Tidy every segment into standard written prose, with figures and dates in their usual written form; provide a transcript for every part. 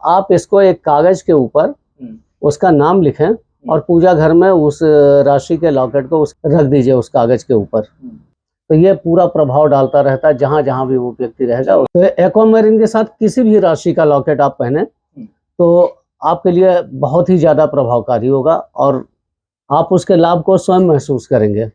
आप इसको एक कागज के ऊपर उसका नाम लिखें और पूजा घर में उस राशि के लॉकेट को रख दीजिए उस कागज के ऊपर। तो ये पूरा प्रभाव डालता रहता है जहां जहां भी वो व्यक्ति रहेगा। तो एक्वामरीन के साथ किसी भी राशि का लॉकेट आप पहने तो आपके लिए बहुत ही ज्यादा प्रभावकारी होगा और आप उसके लाभ को स्वयं महसूस करेंगे।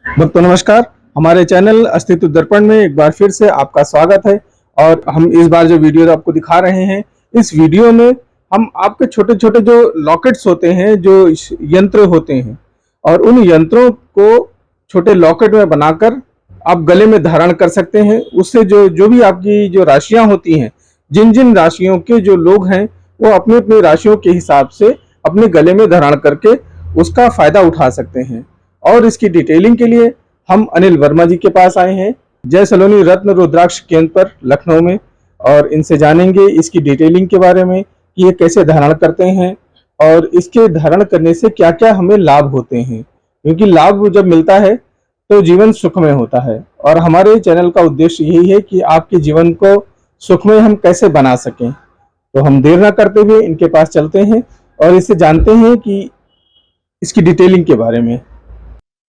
दोस्तों नमस्कार, हमारे चैनल अस्तित्व दर्पण में एक बार फिर से आपका स्वागत है। और हम इस बार जो वीडियो आपको दिखा रहे हैं, इस वीडियो में हम आपके छोटे छोटे जो लॉकेट्स होते हैं, जो यंत्र होते हैं, और उन यंत्रों को छोटे लॉकेट में बनाकर आप गले में धारण कर सकते हैं। उससे जो भी आपकी जो राशियां होती हैं, जिन जिन राशियों के जो लोग हैं, वो अपनी अपनी राशियों के हिसाब से अपने गले में धारण करके उसका फायदा उठा सकते हैं। और इसकी डिटेलिंग के लिए हम अनिल वर्मा जी के पास आए हैं, जय सलोनी रत्न रुद्राक्ष केंद्र पर लखनऊ में, और इनसे जानेंगे इसकी डिटेलिंग के बारे में कि ये कैसे धारण करते हैं और इसके धारण करने से क्या क्या हमें लाभ होते हैं। क्योंकि लाभ जब मिलता है तो जीवन सुखमय होता है, और हमारे चैनल का उद्देश्य यही है कि आपके जीवन को सुखमय हम कैसे बना सकें। तो हम देर ना करते हुए इनके पास चलते हैं और इससे जानते हैं कि इसकी डिटेलिंग के बारे में।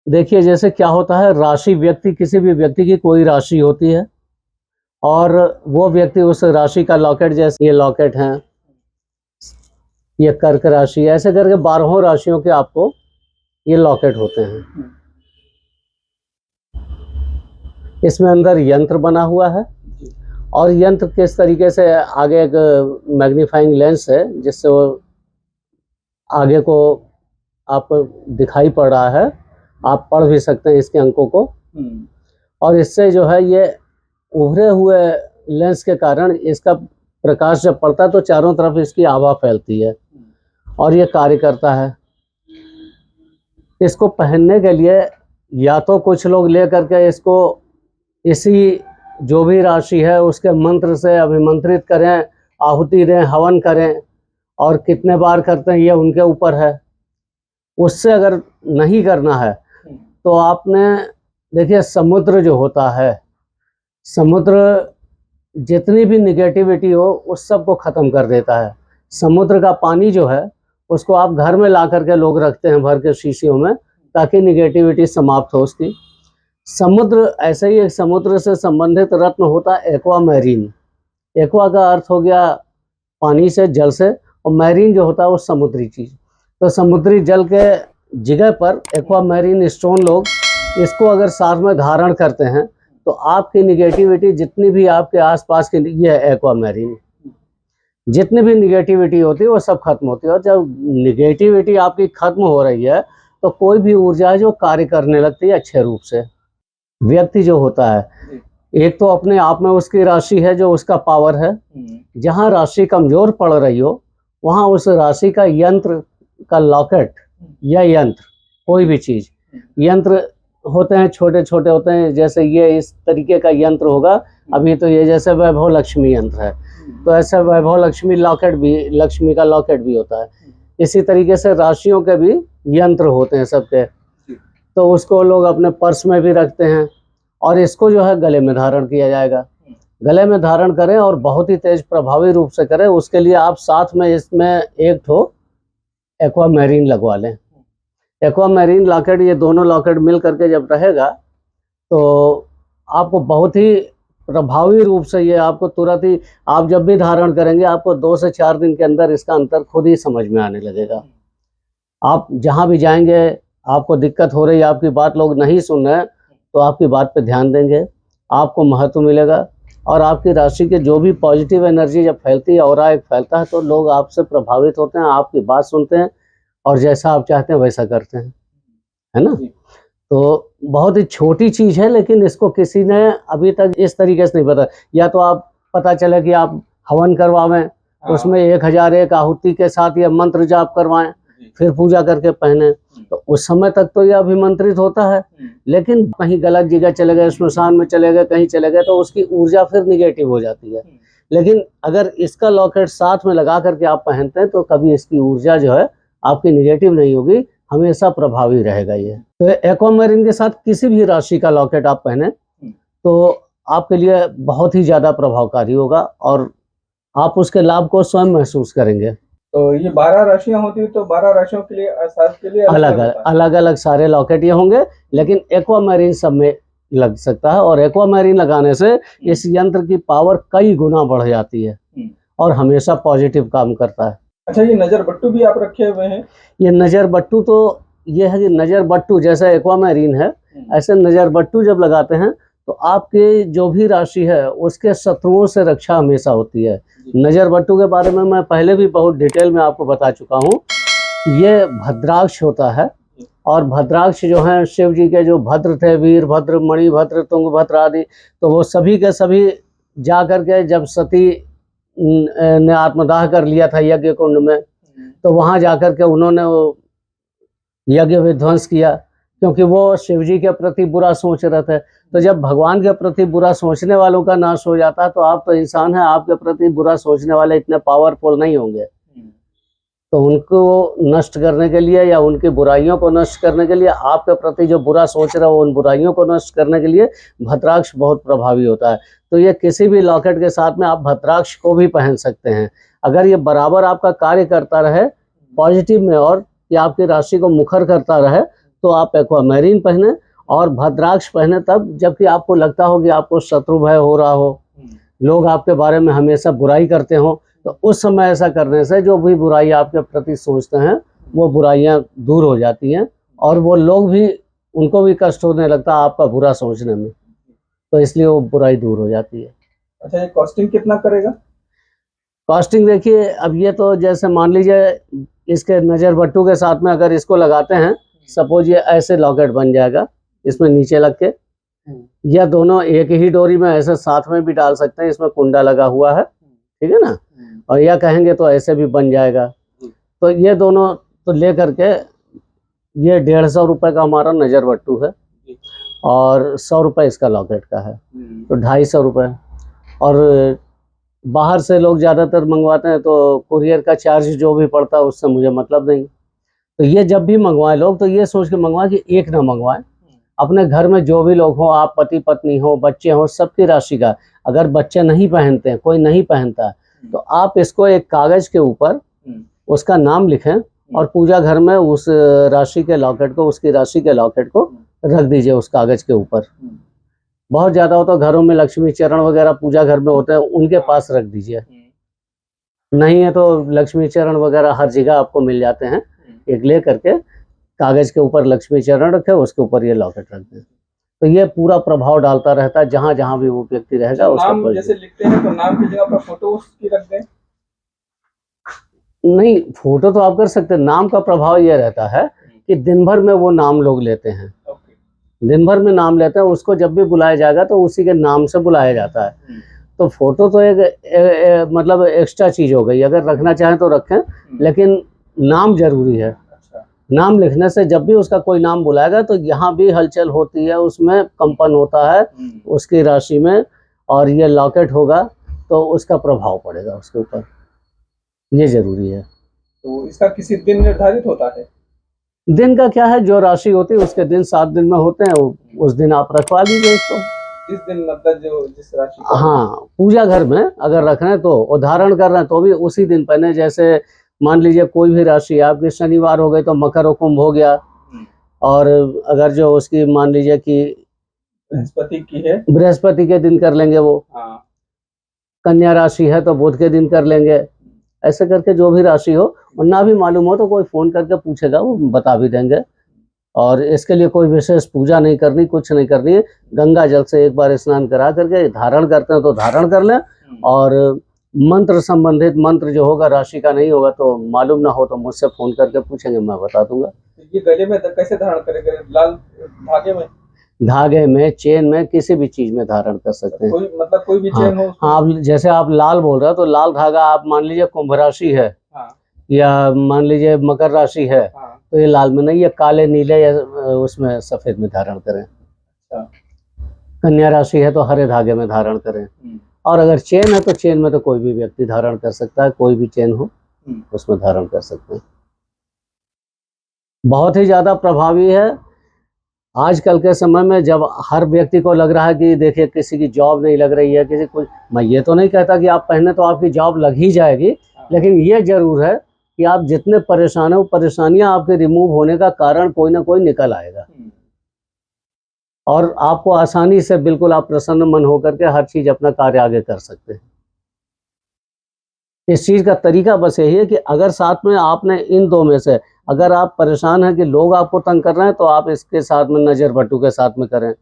देखिए, जैसे क्या होता है, राशि किसी भी व्यक्ति की कोई राशि होती है और वो व्यक्ति उस राशि का लॉकेट, जैसे ये लॉकेट है, ये कर्क राशि, ऐसे करके 12 राशियों के आपको ये लॉकेट होते हैं। इसमें अंदर यंत्र बना हुआ है और यंत्र किस तरीके से, आगे एक मैग्नीफाइंग लेंस है जिससे वो आगे को आपको दिखाई पड़ रहा है, आप पढ़ भी सकते हैं इसके अंकों को। और इससे जो है, ये उभरे हुए लेंस के कारण इसका प्रकाश जब पड़ता है तो चारों तरफ इसकी आभा फैलती है और ये कार्य करता है। इसको पहनने के लिए या तो कुछ लोग ले करके इसको इसी जो भी राशि है उसके मंत्र से अभिमंत्रित करें, आहुति दें, हवन करें, और कितने बार करते हैं ये उनके ऊपर है। उससे अगर नहीं करना है तो आपने, देखिए, समुद्र जो होता है, समुद्र जितनी भी निगेटिविटी हो उस सब को ख़त्म कर देता है। समुद्र का पानी जो है उसको आप घर में ला करके लोग रखते हैं भर के शीशियों में, ताकि निगेटिविटी समाप्त हो उसकी। समुद्र ऐसे ही एक समुद्र से संबंधित रत्न होता है एक्वा मैरीन। एक्वा का अर्थ हो गया पानी से, जल से, और मैरीन जो होता है वो समुद्री चीज़। तो समुद्री जल के जगह पर एक्वा मैरीन स्टोन, लोग इसको अगर साथ में धारण करते हैं तो आपकी निगेटिविटी जितनी भी आपके आसपास की, ये एक्वा मैरीन, जितनी भी निगेटिविटी होती है वो सब खत्म होती है। और जब निगेटिविटी आपकी खत्म हो रही है तो कोई भी ऊर्जा है जो कार्य करने लगती है अच्छे रूप से। व्यक्ति जो होता है, एक तो अपने आप में उसकी राशि है जो उसका पावर है। जहाँ राशि कमजोर पड़ रही हो वहाँ उस राशि का यंत्र का लॉकेट या यंत्र, कोई भी चीज, यंत्र होते हैं, छोटे छोटे होते हैं, जैसे ये इस तरीके का यंत्र होगा। अभी तो ये जैसे वैभव लक्ष्मी यंत्र है, तो ऐसे वैभव लक्ष्मी लॉकेट भी, लक्ष्मी का लॉकेट भी होता है। इसी तरीके से राशियों के भी यंत्र होते हैं सबके, तो उसको लोग अपने पर्स में भी रखते हैं और इसको जो है गले में धारण किया जाएगा। गले में धारण करें और बहुत ही तेज प्रभावी रूप से करें। उसके लिए आप साथ में इसमें एक ठो एक्वा मैरीन लगवा लें। एक्वा मैरीन लॉकेट, ये दोनों लॉकेट मिल करके जब रहेगा तो आपको बहुत ही प्रभावी रूप से, ये आपको तुरंत ही, आप जब भी धारण करेंगे आपको 2 से 4 दिन के अंदर इसका अंतर खुद ही समझ में आने लगेगा। आप जहाँ भी जाएंगे, आपको दिक्कत हो रही है, आपकी बात लोग नहीं सुन रहे हैं, तो आपकी बात पे ध्यान देंगे, आपको महत्व मिलेगा। और आपकी राशि के जो भी पॉजिटिव एनर्जी जब फैलती है, ऑरा एक फैलता है, तो लोग आपसे प्रभावित होते हैं, आपकी बात सुनते हैं और जैसा आप चाहते हैं वैसा करते हैं, है ना। तो बहुत ही छोटी चीज़ है, लेकिन इसको किसी ने अभी तक इस तरीके से नहीं पता। या तो आप पता चले कि आप हवन करवावें, उसमें 1001 आहुति के साथ ये मंत्र जाप करवाएं, फिर पूजा करके पहने, तो उस समय तक तो यह अभिमंत्रित होता है। लेकिन कहीं गलत जगह चले गए, श्मशान में चले गए, कहीं चले गए, तो उसकी ऊर्जा फिर निगेटिव हो जाती है। लेकिन अगर इसका लॉकेट साथ में लगा करके आप पहनते हैं तो कभी इसकी ऊर्जा जो है आपकी निगेटिव नहीं होगी, हमेशा प्रभावी रहेगा ये। तो एक्वामरीन के साथ किसी भी राशि का लॉकेट आप पहने तो आपके लिए बहुत ही ज़्यादा प्रभावकारी होगा और आप उसके लाभ को स्वयं महसूस करेंगे। तो ये 12 राशियां होती है, तो 12 राशियों के लिए सबके लिए अलग अलग अलग होता है। अलग अलग सारे लॉकेट ये होंगे, लेकिन एक्वामेरीन सब में लग सकता है, और एक्वामेरीन लगाने से इस यंत्र की पावर कई गुना बढ़ जाती है और हमेशा पॉजिटिव काम करता है। अच्छा, ये नजर बट्टू भी आप रखे हुए हैं? ये नज़र बट्टू तो ये है कि नज़र बट्टू जैसा एक्वामेरीन है, ऐसे नज़र बट्टू जब लगाते हैं तो आपकी जो भी राशि है उसके शत्रुओं से रक्षा हमेशा होती है। नज़र बट्टू के बारे में मैं पहले भी बहुत डिटेल में आपको बता चुका हूँ। ये भद्राक्ष होता है, और भद्राक्ष जो हैं शिव जी के जो भद्र थे, वीरभद्र, मणिभद्र, तुंगभद्र आदि, तो वो सभी के सभी जा कर के जब सती ने आत्मदाह कर लिया था यज्ञ कुंड में, तो वहाँ जाकर के उन्होंने वो यज्ञ विध्वंस किया, क्योंकि वो शिव जी के प्रति बुरा सोच रहे थे। तो जब भगवान के प्रति बुरा सोचने वालों का नाश हो जाता है, तो आप तो इंसान हैं, आपके प्रति बुरा सोचने वाले इतने पावरफुल नहीं होंगे। तो उनको नष्ट करने के लिए या उनकी बुराइयों को नष्ट करने के लिए, आपके प्रति जो बुरा सोच रहे हो उन बुराइयों को नष्ट करने के लिए भद्राक्ष बहुत प्रभावी होता है। तो ये किसी भी लॉकेट के साथ में आप भद्राक्ष को भी पहन सकते हैं। अगर ये बराबर आपका कार्य करता रहे पॉजिटिव में, और ये आपकी राशि को मुखर करता रहे, तो आप एक्वामेरीन पहने और भद्राक्ष पहने तब, जबकि आपको लगता हो कि आपको शत्रु भय हो रहा हो, लोग आपके बारे में हमेशा बुराई करते हो, तो उस समय ऐसा करने से जो भी बुराई आपके प्रति सोचते हैं वो बुराइयां दूर हो जाती हैं, और वो लोग भी, उनको भी कष्ट होने लगता है आपका बुरा सोचने में, तो इसलिए वो बुराई दूर हो जाती है। अच्छा, ये कॉस्टिंग कितना करेगा? कॉस्टिंग देखिए, अब ये तो जैसे मान लीजिए इसके नज़र बट्टू के साथ में अगर इसको लगाते हैं, सपोज ये ऐसे लॉकेट बन जाएगा इसमें नीचे लग के, या दोनों एक ही डोरी में ऐसे साथ में भी डाल सकते हैं, इसमें कुंडा लगा हुआ है, ठीक है ना, और या कहेंगे तो ऐसे भी बन जाएगा। तो ये दोनों तो ले करके ये 150 रुपये का हमारा नज़र बट्टू है, और 100 रुपये इसका लॉकेट का है, तो 250 रुपये। और बाहर से लोग ज़्यादातर मंगवाते हैं, तो कुरियर का चार्ज जो भी पड़ता है उससे मुझे मतलब नहीं। तो ये जब भी मंगवाएं लोग, तो ये सोच के मंगवाएं कि एक ना मंगवाएं, अपने घर में जो भी लोग हों, आप पति पत्नी हो, बच्चे हों, सबकी राशि का। अगर बच्चे नहीं पहनते हैं, कोई नहीं पहनता है, तो आप इसको एक कागज़ के ऊपर उसका नाम लिखें और पूजा घर में उस राशि के लॉकेट को, उसकी राशि के लॉकेट को रख दीजिए उस कागज़ के ऊपर। बहुत ज़्यादा हो तो घरों में लक्ष्मी चरण वगैरह पूजा घर में होते हैं, उनके पास रख दीजिए। नहीं है तो लक्ष्मी चरण वगैरह हर जगह आपको मिल जाते हैं, एक ले करके कागज़ के ऊपर लक्ष्मी चरण रखे, उसके ऊपर ये लॉकेट रख दें, तो ये पूरा प्रभाव डालता रहता है जहाँ जहाँ भी वो व्यक्ति रहेगा। उसका नाम जैसे लिखते हैं तो नाम की जगह पर फोटो उसकी रख दें? नहीं, फोटो तो आप कर सकते हैं। नाम का प्रभाव ये रहता है कि दिन भर में वो नाम लोग लेते हैं, दिन भर में नाम लेते हैं, उसको जब भी बुलाया जाएगा तो उसी के नाम से बुलाया जाता है। तो फोटो तो एक मतलब एक्स्ट्रा चीज़ हो गई, अगर रखना चाहें तो रखें, लेकिन नाम जरूरी है। नाम लिखने से जब भी उसका कोई नाम बुलाएगा तो यहाँ भी हलचल होती है, उसमें कंपन होता है उसकी राशि में, और ये लॉकेट होगा तो उसका प्रभाव पड़ेगा उसके ऊपर, ये जरूरी है। तो इसका किसी दिन निर्धारित होता है? दिन का क्या है, जो राशि होती है उसके दिन 7 दिन में होते हैं, उस दिन आप रखवा दीजिए इसको। जिस दिन मतलब जो जिस राशि का, हाँ, पूजा घर में अगर रख रहे हैं तो, उदाहरण कर रहे हैं तो भी उसी दिन पहने। जैसे मान लीजिए कोई भी राशि आपकी शनिवार हो गई तो मकर और कुंभ हो गया, और अगर जो उसकी मान लीजिए कि बृहस्पति की है, बृहस्पति के दिन कर लेंगे वो। कन्या राशि है तो बुध के दिन कर लेंगे। ऐसे करके जो भी राशि हो, और ना भी मालूम हो तो कोई फ़ोन करके पूछेगा, वो बता भी देंगे। और इसके लिए कोई विशेष पूजा नहीं करनी, कुछ नहीं करनी है। गंगा जल से एक बार स्नान करा करके धारण करते हैं तो धारण कर लें, और मंत्र संबंधित मंत्र जो होगा राशि का नहीं होगा तो मालूम ना हो तो मुझसे फ़ोन करके पूछेंगे, मैं बता दूंगा। ये गले में कैसे धारण करेंगे? लाल धागे में? धागे में, चेन में, किसी भी चीज़ में धारण कर सकते हैं। कोई मतलब कोई भी चेन हो? हाँ, आप जैसे आप लाल बोल रहे हो तो लाल धागा, आप मान लीजिए कुंभ राशि है, या मान लीजिए मकर राशि है, तो ये लाल में नहीं, ये काले, नीले या उसमें सफ़ेद में धारण करें। कन्या राशि है तो हरे धागे में धारण करें। और अगर चेन है तो चेन में तो कोई भी व्यक्ति धारण कर सकता है, कोई भी चेन हो उसमें धारण कर सकते हैं। बहुत ही ज़्यादा प्रभावी है, आजकल के समय में जब हर व्यक्ति को लग रहा है कि देखिए किसी की जॉब नहीं लग रही है, किसी कोई, मैं ये तो नहीं कहता कि आप पहने तो आपकी जॉब लग ही जाएगी, लेकिन ये जरूर है कि आप जितने परेशान हो, परेशानियां आपके रिमूव होने का कारण कोई ना कोई निकल आएगा और आपको आसानी से बिल्कुल आप प्रसन्न मन होकर के हर चीज अपना कार्य आगे कर सकते हैं। इस चीज का तरीका बस यही है कि अगर साथ में आपने इन दो में से, अगर आप परेशान हैं कि लोग आपको तंग कर रहे हैं, तो आप इसके साथ में नजर बट्टू के साथ में करें,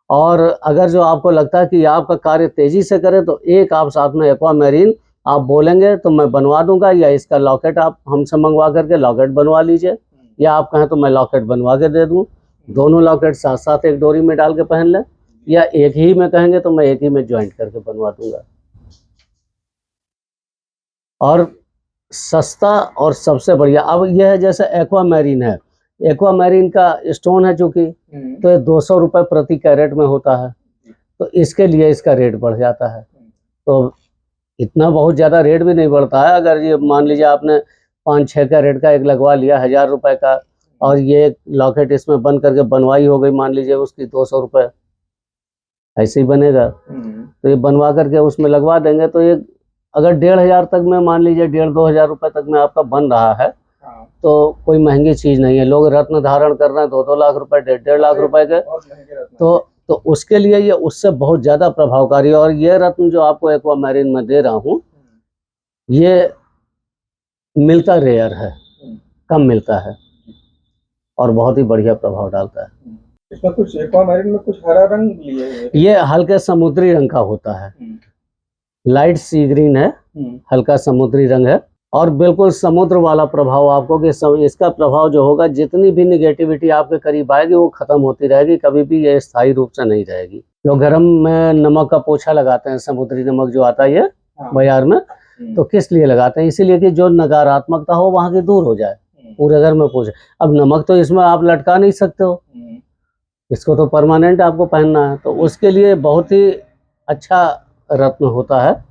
और अगर जो आपको लगता है कि आपका कार्य तेजी से करें, तो एक आप साथ में एक्वामेरीन आप बोलेंगे तो मैं बनवा दूंगा, या इसका लॉकेट आप हमसे मंगवा करके लॉकेट बनवा लीजिए, या आप कहें तो मैं लॉकेट बनवा के दे दूं। दोनों लॉकेट साथ साथ एक डोरी में डाल के पहन लें, या एक ही में कहेंगे तो मैं एक ही में ज्वाइंट करके बनवा दूंगा। और सस्ता और सबसे बढ़िया अब यह है, जैसे एक्वामेरीन है, एक्वामेरीन का स्टोन है चूंकि, तो ये 200 रुपये प्रति कैरेट में होता है, तो इसके लिए इसका रेट बढ़ जाता है। तो इतना बहुत ज़्यादा रेट भी नहीं बढ़ता है। अगर ये मान लीजिए आपने 5-6 कैरेट का एक लगवा लिया 1000 रुपये का, और ये एक लॉकेट इसमें बन करके बनवाई हो गई, मान लीजिए उसकी 200 रुपये, ऐसे ही बनेगा। तो ये बनवा करके उसमें लगवा देंगे, तो ये अगर 1500 तक में, मान लीजिए 1500-2000 रुपये तक में आपका बन रहा है, तो कोई महंगी चीज़ नहीं है। लोग रत्न धारण कर रहे हैं 2-2 लाख रुपए, 1.5 लाख रुपए के, तो उसके लिए ये उससे बहुत ज़्यादा प्रभावकारी है। और ये रत्न जो आपको एक्वामेरीन में दे रहा हूँ, ये मिलता रेयर है, कम मिलता है और बहुत ही बढ़िया प्रभाव डालता है। इसमें कुछ एक्वामेरीन में कुछ हरा रंग लिए हुए हैं। ये हल्के समुद्री रंग का होता है, लाइट सी ग्रीन है, हल्का समुद्री रंग है, और बिल्कुल समुद्र वाला प्रभाव आपको, कि इसका प्रभाव जो होगा, जितनी भी निगेटिविटी आपके करीब आएगी वो खत्म होती रहेगी, कभी भी ये स्थायी रूप से नहीं रहेगी। जो गर्म में नमक का पोछा लगाते हैं, समुद्री नमक जो आता है ये बाजार में, तो किस लिए लगाते हैं? इसीलिए कि जो नकारात्मकता हो वहाँ की दूर हो जाए, पूरे घर में पोछे। अब नमक तो इसमें आप लटका नहीं सकते हो, इसको तो परमानेंट आपको पहनना है, तो उसके लिए बहुत ही अच्छा रत्न होता है।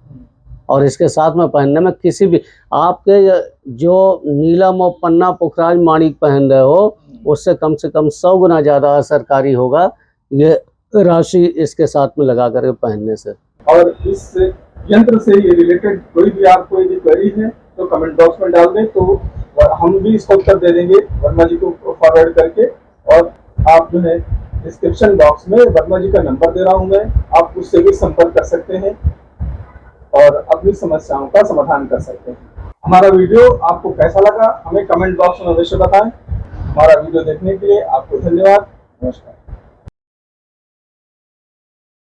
और इसके साथ में पहनने में किसी भी, आपके जो नीलम और पन्ना पुखराज माणिक पहन रहे हो, उससे कम से कम 100 गुना ज़्यादा असरकारी होगा ये राशि इसके साथ में लगा कर पहनने से। और इस यंत्र से ये रिलेटेड कोई भी आपको यदि क्वेरी है तो कमेंट बॉक्स में डाल दें, तो हम भी इसका उत्तर दे देंगे वर्मा जी को फॉरवर्ड करके। और आप जो है डिस्क्रिप्शन बॉक्स में वर्मा जी का नंबर दे रहा हूँ मैं, आप उससे भी संपर्क कर सकते हैं और अपनी समस्याओं का समाधान कर सकते हैं। हमारा वीडियो आपको कैसा लगा हमें कमेंट बॉक्स में अवश्य बताएं। हमारा वीडियो देखने के लिए आपको धन्यवाद। नमस्कार।